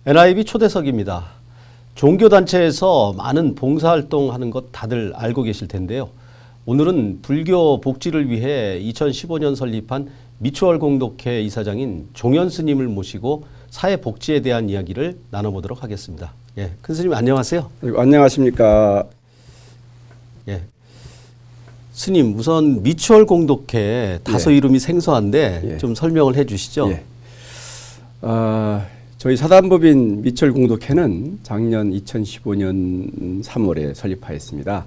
NIB 초대석입니다. 종교단체에서 많은 봉사활동하는 것 다들 알고 계실 텐데요. 오늘은 불교 복지를 위해 2015년 설립한 미추홀 공독회 이사장인 종현 스님을 모시고 사회복지에 대한 이야기를 나눠보도록 하겠습니다. 예, 큰 스님 안녕하세요. 안녕하십니까. 예, 스님 우선 미추홀 공독회 다소 이름이 생소한데 좀 설명을 해주시죠. 저희 사단법인 미추홀 공독회는 작년 2015년 3월에 설립하였습니다.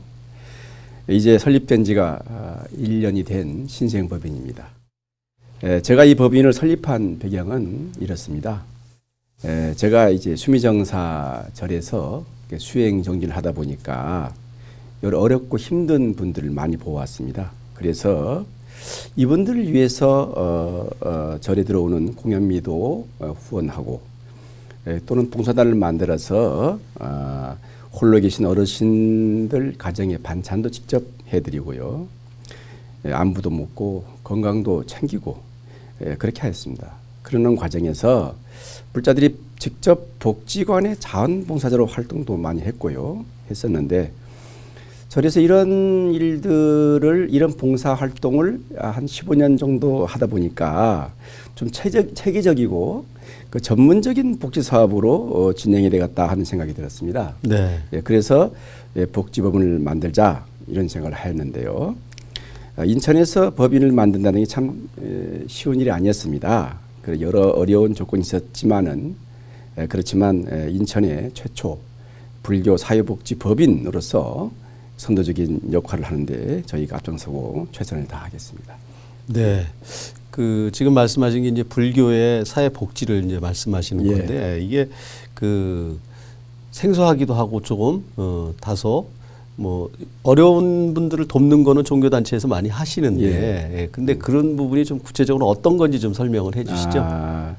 이제 설립된 지가 1년이 된 신생법인입니다. 제가 이 법인을 설립한 배경은 이렇습니다. 제가 이제 수미정사 절에서 수행 정진을 하다 보니까 여러 어렵고 힘든 분들을 많이 보았습니다. 그래서 이분들을 위해서 절에 들어오는 공연미도 후원하고 또는 봉사단을 만들어서 홀로 계신 어르신들 가정에 반찬도 직접 해드리고요. 안부도 묻고 건강도 챙기고 그렇게 하였습니다. 그러는 과정에서 불자들이 직접 복지관의 자원봉사자로 활동도 많이 했었는데 절에서 이런 봉사활동을 한 15년 정도 하다 보니까 좀 체계적이고 그 전문적인 복지사업으로 진행이 되겠다 하는 생각이 들었습니다. 네. 그래서 복지법인을 만들자 이런 생각을 하였는데요. 인천에서 법인을 만든다는 게 참 쉬운 일이 아니었습니다. 여러 어려운 조건이 있었지만은 그렇지만 인천의 최초 불교 사회복지 법인으로서 선도적인 역할을 하는데 저희가 앞장서고 최선을 다하겠습니다. 네. 지금 말씀하신 게 이제 불교의 사회복지를 이제 말씀하시는 건데 이게 생소하기도 하고 조금 다소 뭐 어려운 분들을 돕는 거는 종교단체에서 많이 하시는데 근데 그런 부분이 좀 구체적으로 어떤 건지 좀 설명을 해 주시죠.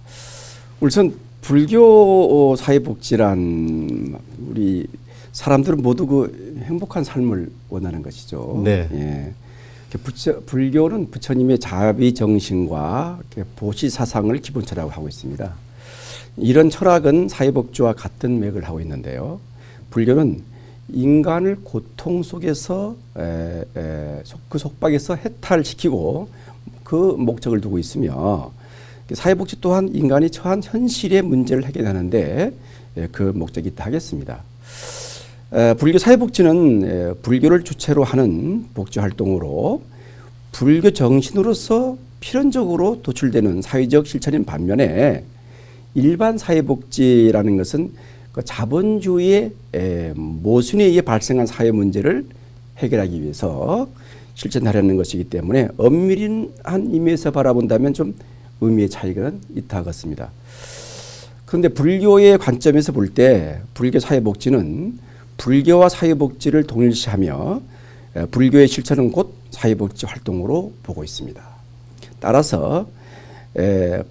우선 불교 사회복지란 우리 사람들은 모두 그 행복한 삶을 원하는 것이죠. 네. 불교는 부처님의 자비 정신과 보시 사상을 기본처라고 하고 있습니다. 이런 철학은 사회복지와 같은 맥을 하고 있는데요. 불교는 인간을 고통 속에서 그 속박에서 해탈시키고 그 목적을 두고 있으며 사회복지 또한 인간이 처한 현실의 문제를 해결하는데 그 목적이 있다 하겠습니다. 불교 사회복지는 불교를 주체로 하는 복지활동으로 불교 정신으로서 필연적으로 도출되는 사회적 실천인 반면에 일반 사회복지라는 것은 그 자본주의의 모순에 의해 발생한 사회 문제를 해결하기 위해서 실천하려는 것이기 때문에 엄밀한 의미에서 바라본다면 좀 의미의 차이가 있다겠습니다. 그런데 불교의 관점에서 볼 때 불교 사회복지는 불교와 사회복지를 동일시하며 불교의 실천은 곧 사회복지 활동으로 보고 있습니다. 따라서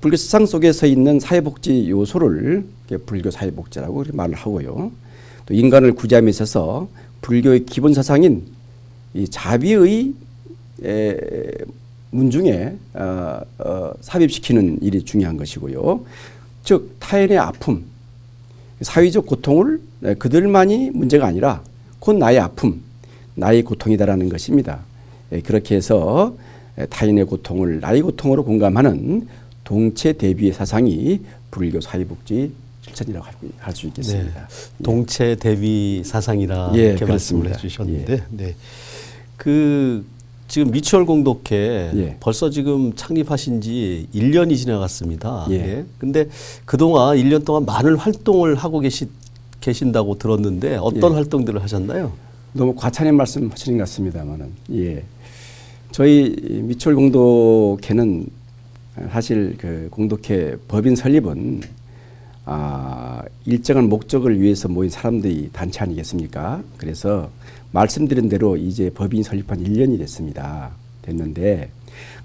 불교 사상 속에서 있는 사회복지 요소를 불교 사회복지라고 말을 하고요. 또 인간을 구제함에 있어서 불교의 기본 사상인 이 자비의 문중에 삽입시키는 일이 중요한 것이고요. 즉 타인의 아픔, 사회적 고통을 그들만이 문제가 아니라 곧 나의 아픔, 나의 고통이다라는 것입니다. 그렇게 해서 타인의 고통을 나의 고통으로 공감하는 동체 대비의 사상이 불교 사회복지 실천이라고 할 수 있겠습니다. 네. 동체 대비 사상이라 이렇게 말씀을 해주셨는데, 지금 미추홀 공독회 벌써 지금 창립하신 지 1년이 지나갔습니다. 근데 그동안 1년 동안 많은 활동을 하고 계신다고 들었는데 어떤 활동들을 하셨나요? 너무 과찬의 말씀 하시는 것 같습니다만은 저희 미추홀 공독회는 사실 그 공독회 법인 설립은 일정한 목적을 위해서 모인 사람들이 단체 아니겠습니까? 그래서 말씀드린 대로 이제 법인이 설립한 1년이 됐는데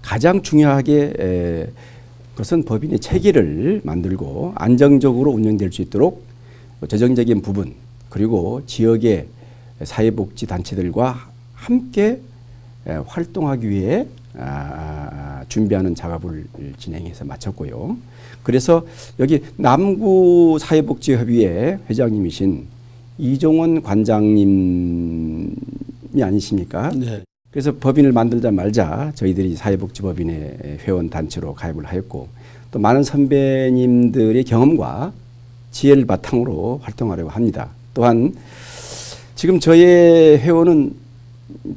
가장 중요하게 그것은 법인의 체계를 만들고 안정적으로 운영될 수 있도록 재정적인 부분 그리고 지역의 사회복지 단체들과 함께 활동하기 위해 준비하는 작업을 진행해서 마쳤고요. 그래서 여기 남구 사회복지협의회 회장님이신 이종원 관장님이 아니십니까? 네. 그래서 법인을 만들자 말자 저희들이 사회복지법인의 회원 단체로 가입을 하였고 또 많은 선배님들의 경험과 지혜를 바탕으로 활동하려고 합니다. 또한 지금 저의 회원은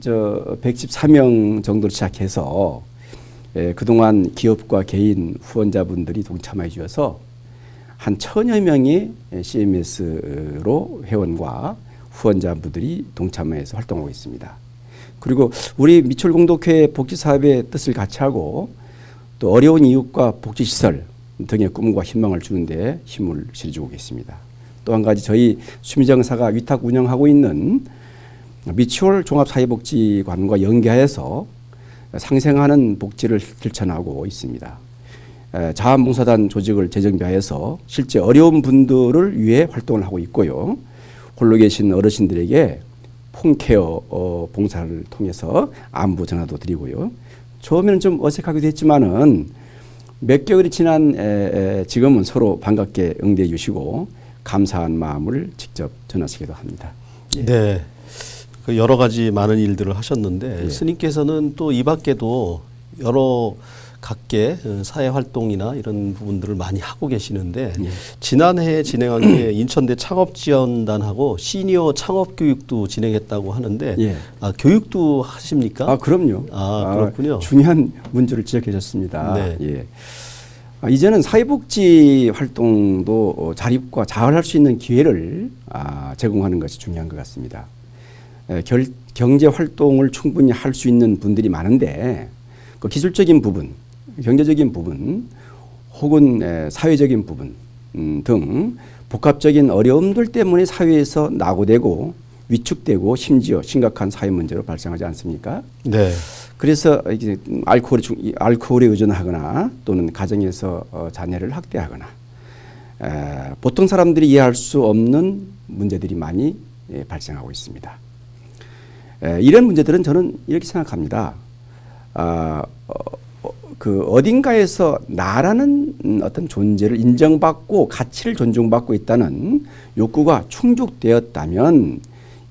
114명 정도로 시작해서 그동안 기업과 개인 후원자분들이 동참해 주셔서 한 1000여 명의 CMS로 회원과 후원자분들이 동참해서 활동하고 있습니다. 그리고 우리 미추홀공동회 복지사업의 뜻을 같이 하고 또 어려운 이웃과 복지시설 등의 꿈과 희망을 주는데 힘을 실어주고 계십니다. 또 한 가지 저희 수미정사가 위탁 운영하고 있는 미추홀 종합사회복지관과 연계하여서 상생하는 복지를 실천하고 있습니다. 자원봉사단 조직을 재정비하여서 실제 어려운 분들을 위해 활동을 하고 있고요. 홀로 계신 어르신들에게 홈케어 봉사를 통해서 안부 전화도 드리고요. 처음에는 좀 어색하기도 했지만은 몇 개월이 지난 지금은 서로 반갑게 응대해 주시고 감사한 마음을 직접 전하시기도 합니다. 네. 그 여러 가지 많은 일들을 하셨는데 예. 스님께서는 또 이 밖에도 여러 각계 사회 활동이나 이런 부분들을 많이 하고 계시는데 예. 지난해 진행한 게 인천대 창업지원단하고 시니어 창업 교육도 진행했다고 하는데 예. 교육도 하십니까? 그럼요. 그렇군요. 중요한 문제를 지적해 주셨습니다. 네. 예. 이제는 사회복지 활동도 자립과 자활할 수 있는 기회를 제공하는 것이 중요한 것 같습니다. 경제 활동을 충분히 할 수 있는 분들이 많은데 그 기술적인 부분, 경제적인 부분, 혹은 사회적인 부분 등 복합적인 어려움들 때문에 사회에서 낙오되고 위축되고 심지어 심각한 사회 문제로 발생하지 않습니까? 네. 그래서 이게 알코올에 의존하거나 또는 가정에서 자녀를 학대하거나 보통 사람들이 이해할 수 없는 문제들이 많이 발생하고 있습니다. 이런 문제들은 저는 이렇게 생각합니다. 그 어딘가에서 나라는 어떤 존재를 인정받고 가치를 존중받고 있다는 욕구가 충족되었다면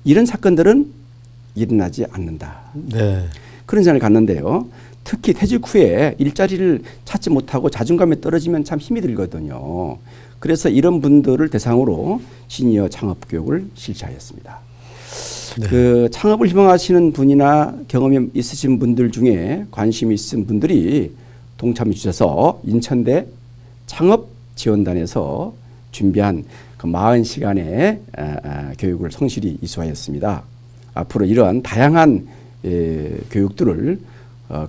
이런 사건들은 일어나지 않는다. 네. 그런 생각을 갖는데요. 특히 퇴직 후에 일자리를 찾지 못하고 자존감이 떨어지면 참 힘이 들거든요. 그래서 이런 분들을 대상으로 시니어 창업 교육을 실시하였습니다. 네. 그 창업을 희망하시는 분이나 경험이 있으신 분들 중에 관심이 있으신 분들이 동참해 주셔서 인천대 창업지원단에서 준비한 그 40시간의 교육을 성실히 이수하였습니다. 앞으로 이러한 다양한 교육들을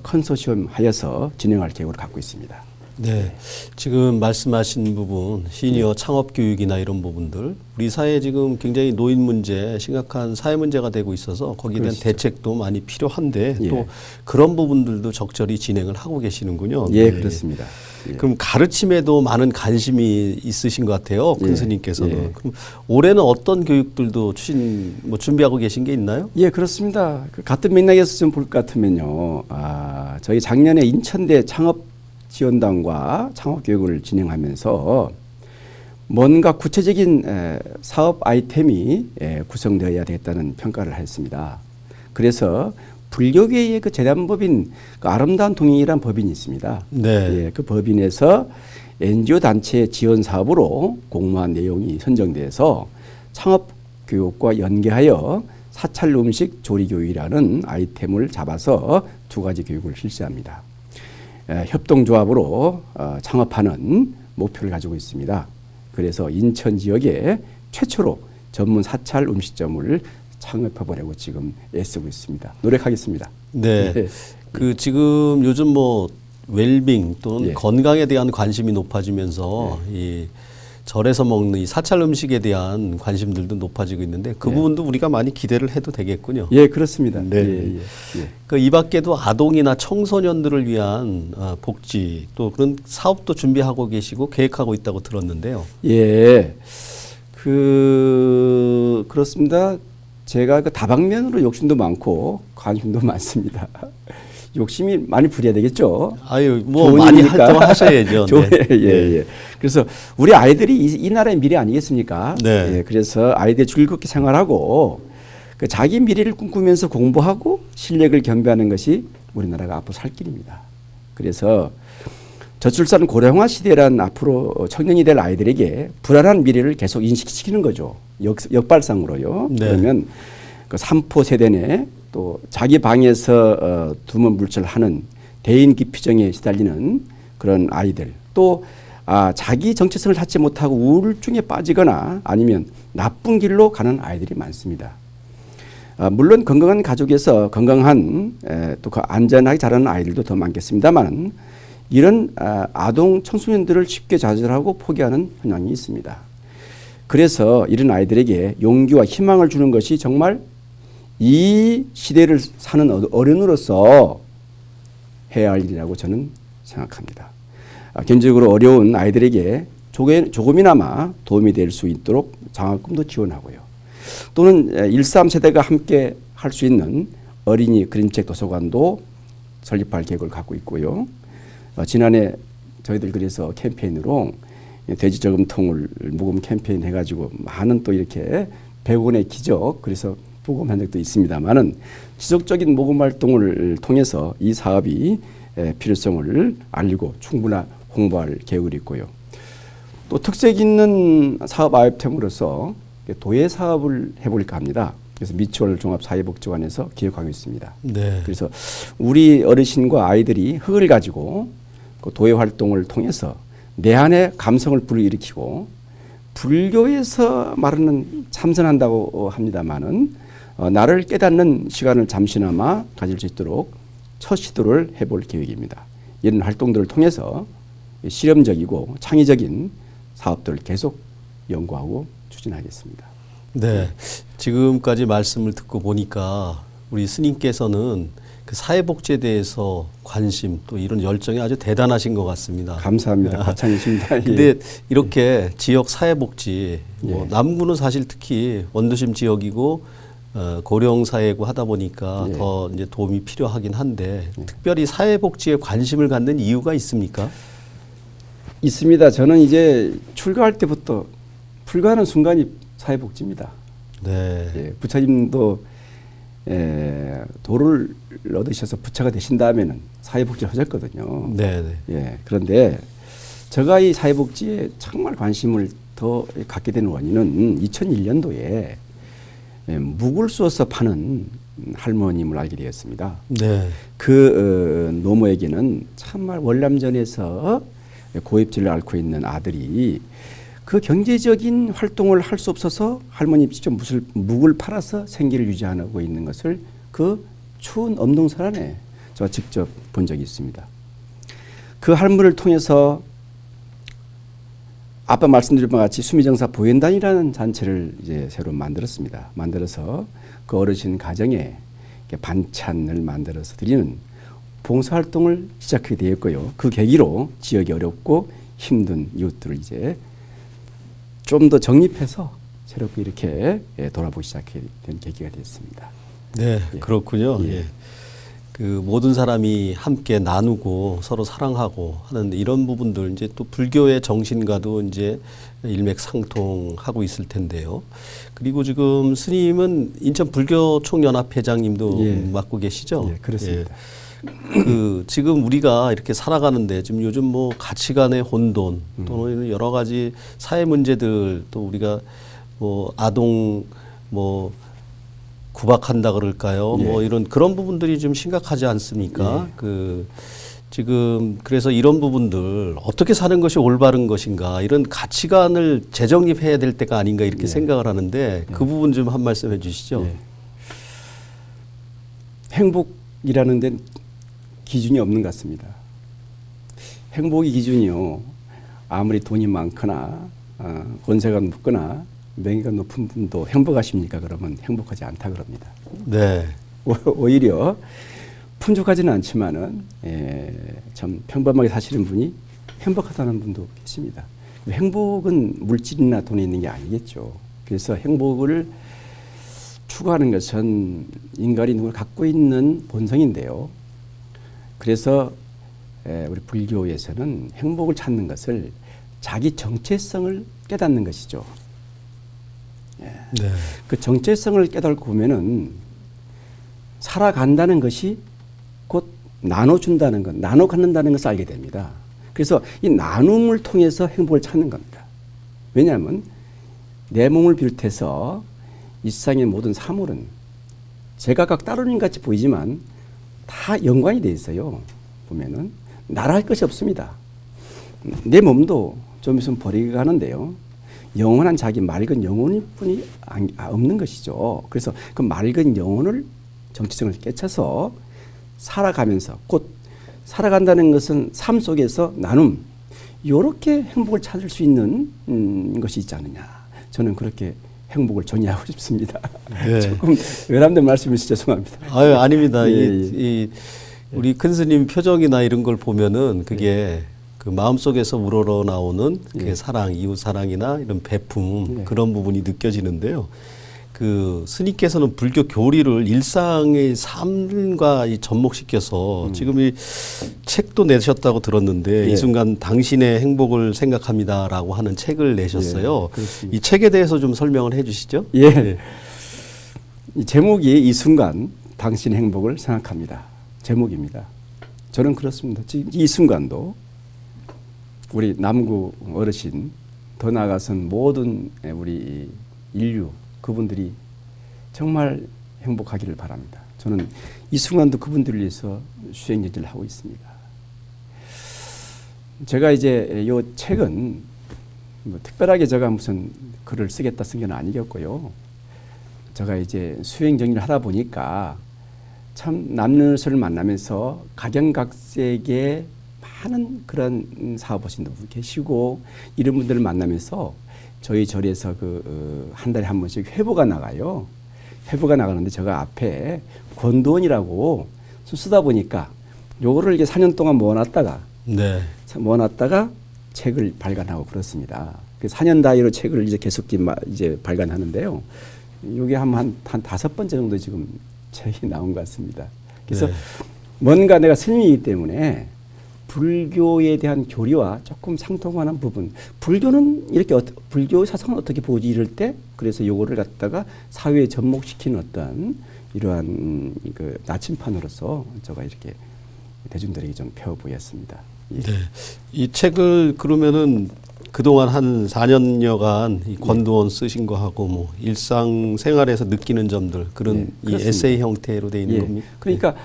컨소시엄 하여서 진행할 계획을 갖고 있습니다. 네. 지금 말씀하신 부분, 시니어 창업 교육이나 이런 부분들, 우리 사회에 지금 굉장히 노인 문제, 심각한 사회 문제가 되고 있어서 거기에 대한 그러시죠. 대책도 많이 필요한데 예. 또 그런 부분들도 적절히 진행을 하고 계시는군요. 예, 네. 그렇습니다. 예. 그럼 가르침에도 많은 관심이 있으신 것 같아요. 큰 예. 스님께서는. 예. 그럼 올해는 어떤 교육들도 준비하고 계신 게 있나요? 예, 그렇습니다. 그 같은 맥락에서 좀 볼 것 같으면요. 저희 작년에 인천대 창업지원단과 창업교육을 진행하면서 뭔가 구체적인 사업 아이템이 구성되어야 되겠다는 평가를 했습니다. 그래서 불교계의 그 재단법인 그 아름다운 동행이라는 법인이 있습니다. 네. 예, 그 법인에서 NGO 단체 지원 사업으로 공모한 내용이 선정돼서 창업 교육과 연계하여 사찰 음식 조리 교육이라는 아이템을 잡아서 2가지 교육을 실시합니다. 협동조합으로 창업하는 목표를 가지고 있습니다. 그래서 인천 지역에 최초로 전문 사찰 음식점을 창업해보려고 지금 애쓰고 있습니다. 노력하겠습니다. 네. 네. 그 지금 요즘 뭐 웰빙 또는 예. 건강에 대한 관심이 높아지면서 이 절에서 먹는 이 사찰 음식에 대한 관심들도 높아지고 있는데 그 예. 부분도 우리가 많이 기대를 해도 되겠군요. 예, 그렇습니다. 네. 예. 그 이 밖에도 아동이나 청소년들을 위한 복지 또 그런 사업도 준비하고 계시고 계획하고 있다고 들었는데요. 예. 그렇습니다. 제가 그 다방면으로 욕심도 많고 관심도 많습니다. 욕심이 많이 부려야 되겠죠. 아유, 뭐 좋은 많이 일이니까. 활동하셔야죠. 예. 그래서 우리 아이들이 이 나라의 미래 아니겠습니까? 네. 예, 그래서 아이들이 즐겁게 생활하고 그 자기 미래를 꿈꾸면서 공부하고 실력을 겸비하는 것이 우리나라가 앞으로 살 길입니다. 그래서 저출산 고령화 시대란 앞으로 청년이 될 아이들에게 불안한 미래를 계속 인식시키는 거죠. 역발상으로요. 네. 그러면 그 삼포 세대 내 또 자기 방에서 두문 물질하는 대인 기피증에 시달리는 그런 아이들 또 자기 정체성을 찾지 못하고 우울증에 빠지거나 아니면 나쁜 길로 가는 아이들이 많습니다. 물론 건강한 가족에서 건강한 또 그 안전하게 자라는 아이들도 더 많겠습니다만 이런 아동 청소년들을 쉽게 좌절하고 포기하는 현상이 있습니다. 그래서 이런 아이들에게 용기와 희망을 주는 것이 정말 이 시대를 사는 어른으로서 해야 할 일이라고 저는 생각합니다. 개인적으로 어려운 아이들에게 조금이나마 도움이 될 수 있도록 장학금도 지원하고요. 또는 13세대가 함께 할 수 있는 어린이 그림책 도서관도 설립할 계획을 갖고 있고요. 지난해 저희들 그래서 캠페인으로 돼지 저금통을 모금 캠페인 해가지고 많은 또 이렇게 100원의 기적 그래서 보금한 적도 있습니다만은 지속적인 모금 활동을 통해서 이 사업이 필요성을 알리고 충분한 홍보할 계획이 있고요. 또 특색 있는 사업 아이템으로서 도예 사업을 해볼까 합니다. 그래서 미추홀 종합사회복지관에서 기획하고 있습니다. 네. 그래서 우리 어르신과 아이들이 흙을 가지고 그 도예 활동을 통해서 내 안에 감성을 불러일으키고 불교에서 말하는 참선한다고 합니다만은 나를 깨닫는 시간을 잠시나마 가질 수 있도록 첫 시도를 해볼 계획입니다. 이런 활동들을 통해서 실험적이고 창의적인 사업들을 계속 연구하고 추진하겠습니다. 네. 지금까지 말씀을 듣고 보니까 우리 스님께서는 그 사회복지에 대해서 관심 또 이런 열정이 아주 대단하신 것 같습니다. 감사합니다. 과찬이십니다. 근데 이렇게 지역 사회복지, 뭐 예. 남구는 사실 특히 원도심 지역이고 고령 사회고 하다 보니까 예. 더 이제 도움이 필요하긴 한데 특별히 사회복지에 관심을 갖는 이유가 있습니까? 있습니다. 저는 이제 출가할 때부터 불가하는 순간이 사회복지입니다. 네. 예, 부처님도 도를 얻으셔서 부처가 되신 다음에는 사회복지를 하셨거든요. 네. 네. 예, 그런데 제가 이 사회복지에 정말 관심을 더 갖게 된 원인은 2001년도에 묵을 쏘서 파는 할머님을 알게 되었습니다. 네. 그 노모에게는 참말 월남전에서 고엽질을 앓고 있는 아들이 그 경제적인 활동을 할 수 없어서 할머니 직접 묵을 팔아서 생계를 유지하고 있는 것을 그 추운 엄동설안에 제가 직접 본 적이 있습니다. 그 할머니를 통해서 아까 말씀드린 바와 같이 수미정사 보현단이라는 단체를 이제 새로 만들었습니다. 만들어서 그 어르신 가정에 반찬을 만들어서 드리는 봉사활동을 시작하게 되었고요. 그 계기로 지역이 어렵고 힘든 이웃들을 이제 좀 더 정립해서 새롭게 이렇게 돌아보기 시작하게 된 계기가 됐습니다. 네, 예. 그렇군요. 예. 예. 그 모든 사람이 함께 나누고 서로 사랑하고 하는 이런 부분들 이제 또 불교의 정신과도 이제 일맥상통하고 있을 텐데요. 그리고 지금 스님은 인천 불교총연합 회장님도 예. 맡고 계시죠? 예, 그렇습니다. 그 지금 우리가 이렇게 살아가는데 지금 요즘 뭐 가치관의 혼돈 또는 여러 가지 사회 문제들 또 우리가 뭐 아동 뭐 구박한다 그럴까요? 예. 뭐 이런 그런 부분들이 좀 심각하지 않습니까? 예. 그 지금 그래서 이런 부분들 어떻게 사는 것이 올바른 것인가 이런 가치관을 재정립해야 될 때가 아닌가 이렇게 예. 생각을 하는데 그 부분 좀 한 말씀 해주시죠. 예. 행복이라는 데는 기준이 없는 것 같습니다. 행복의 기준이요. 아무리 돈이 많거나 권세가 높거나 명예가 높은 분도 행복하십니까? 그러면 행복하지 않다 그럽니다. 네. 오히려 풍족하지는 않지만은 참 평범하게 사시는 분이 행복하다는 분도 계십니다. 행복은 물질이나 돈에 있는 게 아니겠죠. 그래서 행복을 추구하는 것은 인간이 누구나 갖고 있는 본성인데요. 그래서 우리 불교에서는 행복을 찾는 것을 자기 정체성을 깨닫는 것이죠. 예. 네. 그 정체성을 깨닫고 보면은 살아간다는 것이 곧 나눠준다는 것, 나눠 갖는다는 것을 알게 됩니다. 그래서 이 나눔을 통해서 행복을 찾는 겁니다. 왜냐하면 내 몸을 비롯해서 이 세상의 모든 사물은 제각각 따로는 같이 보이지만 다 연관이 돼 있어요. 보면은 나라 할 것이 없습니다. 내 몸도 좀 있으면 버리고 가는데요. 영원한 자기 맑은 영혼일 뿐이 없는 것이죠. 그래서 그 맑은 영혼을 정체성을 깨쳐서 살아가면서 곧 살아간다는 것은 삶 속에서 나눔 이렇게 행복을 찾을 수 있는 것이 있지 않느냐. 저는 그렇게 행복을 정의하고 싶습니다. 네. 조금 외람된 말씀이시 죄송합니다. 아유, 아닙니다. 예, 우리 큰 스님 표정이나 이런 걸 보면은 그게 그 마음속에서 우러러 나오는 그 사랑, 이웃 사랑이나 이런 베품 그런 부분이 느껴지는데요. 그 스님께서는 불교 교리를 일상의 삶과 이 접목시켜서 지금 이 책도 내셨다고 들었는데 이 순간 당신의 행복을 생각합니다라고 하는 책을 내셨어요. 이 책에 대해서 좀 설명을 해주시죠. 예. 이 제목이 이 순간 당신의 행복을 생각합니다. 제목입니다. 저는 그렇습니다. 지금 이 순간도 우리 남구 어르신 더 나아가선 모든 우리 인류 그분들이 정말 행복하기를 바랍니다. 저는 이 순간도 그분들을 위해서 수행예지를 하고 있습니다. 제가 이제 이 책은 뭐 특별하게 제가 무슨 글을 쓰겠다 쓴 게 아니겠고요. 제가 이제 수행 정리를 하다 보니까 참 남녀를 만나면서 각양각색의 많은 그런 사업하신 분들 계시고 이런 분들을 만나면서 저희 절에서 한 달에 한 번씩 회보가 나가요. 회보가 나가는데 제가 앞에 권도원이라고 쓰다 보니까 요거를 이제 4년 동안 모아놨다가 책을 발간하고 그렇습니다. 4년 단위로 책을 이제 계속 이제 발간하는데요. 요게 한 5번째 정도 지금 책이 나온 것 같습니다. 그래서 뭔가 내가 스님이기 때문에 불교에 대한 교리와 조금 상통하는 부분. 불교는 이렇게 불교 사상은 어떻게 보지 이럴 때 그래서 요거를 갖다가 사회에 접목시키는 어떤 이러한 그 나침판으로서 제가 이렇게 대중들에게 좀 펴보였습니다. 예. 네. 이 책을 그러면은 그동안 한 4년여간 이 권도원 쓰신 거 하고 뭐 일상생활에서 느끼는 점들 그런 이 에세이 형태로 돼 있는 겁니까? 그러니까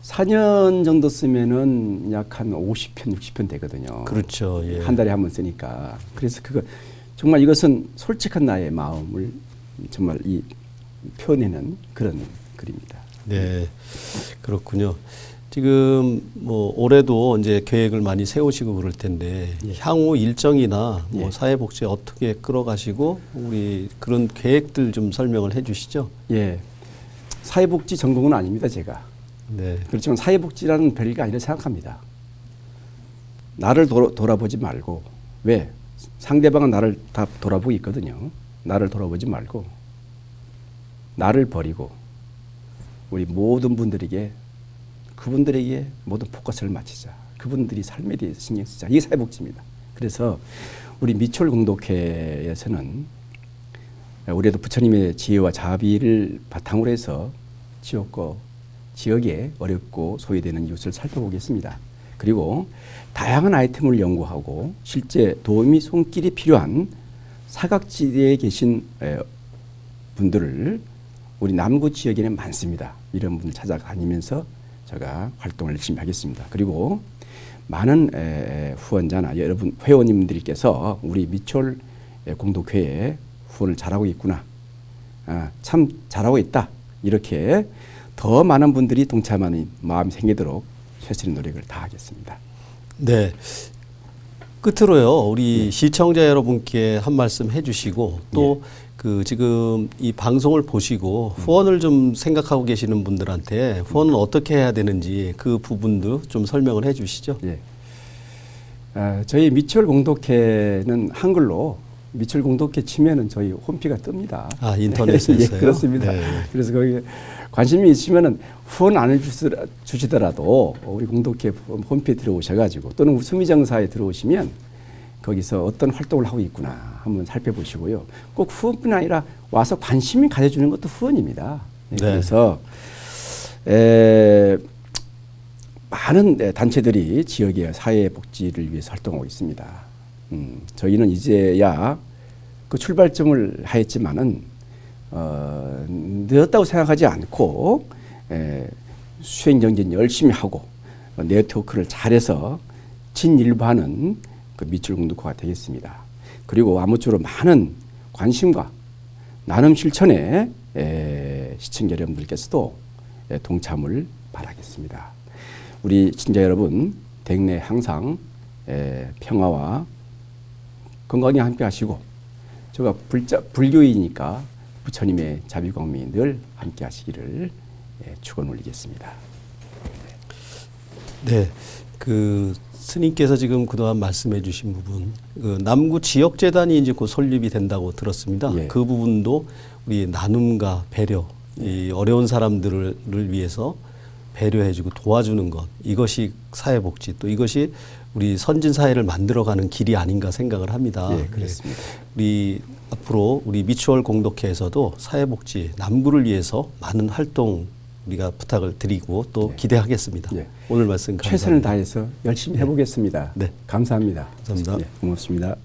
4년 정도 쓰면은 약 한 50편, 60편 되거든요. 그렇죠. 예. 한 달에 한 번 쓰니까. 그래서 정말 이것은 솔직한 나의 마음을 정말 표현하는 그런 글입니다. 네. 그렇군요. 지금 뭐 올해도 이제 계획을 많이 세우시고 그럴 텐데 향후 일정이나 뭐 사회복지에 어떻게 끌어가시고 우리 그런 계획들 좀 설명을 해 주시죠. 예. 사회복지 전공은 아닙니다, 제가. 네. 그렇지만 사회복지라는 별게 아니라 생각합니다. 나를 돌아보지 말고 왜? 상대방은 나를 다 돌아보고 있거든요. 나를 돌아보지 말고 나를 버리고 우리 모든 분들에게 그분들에게 모든 포커스를 맞추자. 그분들이 삶에 대해서 신경 쓰자. 이게 사회복지입니다. 그래서 우리 미추홀 공동회에서는 우리도 부처님의 지혜와 자비를 바탕으로 해서 지역에 어렵고 소외되는 이웃을 살펴보겠습니다. 그리고 다양한 아이템을 연구하고 실제 도움이 손길이 필요한 사각지대에 계신 분들을 우리 남구 지역에는 많습니다. 이런 분들 찾아다니면서 제가 활동을 열심히 하겠습니다. 그리고 많은 후원자나 여러분 회원님들께서 우리 미추홀 공동회에 후원을 잘하고 있구나. 참 잘하고 있다. 이렇게 더 많은 분들이 동참하는 마음이 생기도록 최선의 노력을 다하겠습니다. 네. 끝으로요. 우리 시청자 여러분께 한 말씀 해주시고 또 그 지금 이 방송을 보시고 후원을 좀 생각하고 계시는 분들한테 후원은 어떻게 해야 되는지 그 부분도 좀 설명을 해 주시죠. 저희 미추홀 공동회는 한글로 미추홀 공동체 치면은 저희 홈피가 뜹니다. 아, 인터넷에 예, 있어요? 그렇습니다. 네. 그래서 거기 관심이 있으면은 후원 안 주시더라도 우리 공동체 홈피에 들어오셔가지고 또는 수미정사에 들어오시면 거기서 어떤 활동을 하고 있구나 한번 살펴보시고요. 꼭 후원뿐 아니라 와서 관심이 가져주는 것도 후원입니다. 예, 네. 그래서 많은 단체들이 지역의 사회복지를 위해서 활동하고 있습니다. 저희는 이제야 그 출발점을 하였지만은 늦었다고 생각하지 않고 수행정진 열심히 하고 네트워크를 잘해서 진일보하는 그 미추홀 공동체가 되겠습니다. 그리고 아무쪼록 많은 관심과 나눔 실천에 시청자 여러분들께서도 동참을 바라겠습니다. 우리 시청자 여러분 댁내 항상 평화와 건강에 함께 하시고 제가 불교이니까 부처님의 자비광명이 늘 함께 하시기를 축원 올리겠습니다. 네, 그 스님께서 지금 그동안 말씀해 주신 부분, 그 남구 지역재단이 이제 곧 설립이 된다고 들었습니다. 예. 그 부분도 우리 나눔과 배려, 이 어려운 사람들을 위해서 배려해주고 도와주는 것, 이것이 사회복지, 또 이것이 우리 선진 사회를 만들어가는 길이 아닌가 생각을 합니다. 예, 그렇습니다. 우리 앞으로 우리 미추홀 공동체에서도 사회복지, 남구를 위해서 많은 활동 우리가 부탁을 드리고 또 예. 기대하겠습니다. 예. 오늘 말씀 감사합니다. 최선을 다해서 열심히 해보겠습니다. 네. 감사합니다. 감사합니다. 예, 고맙습니다.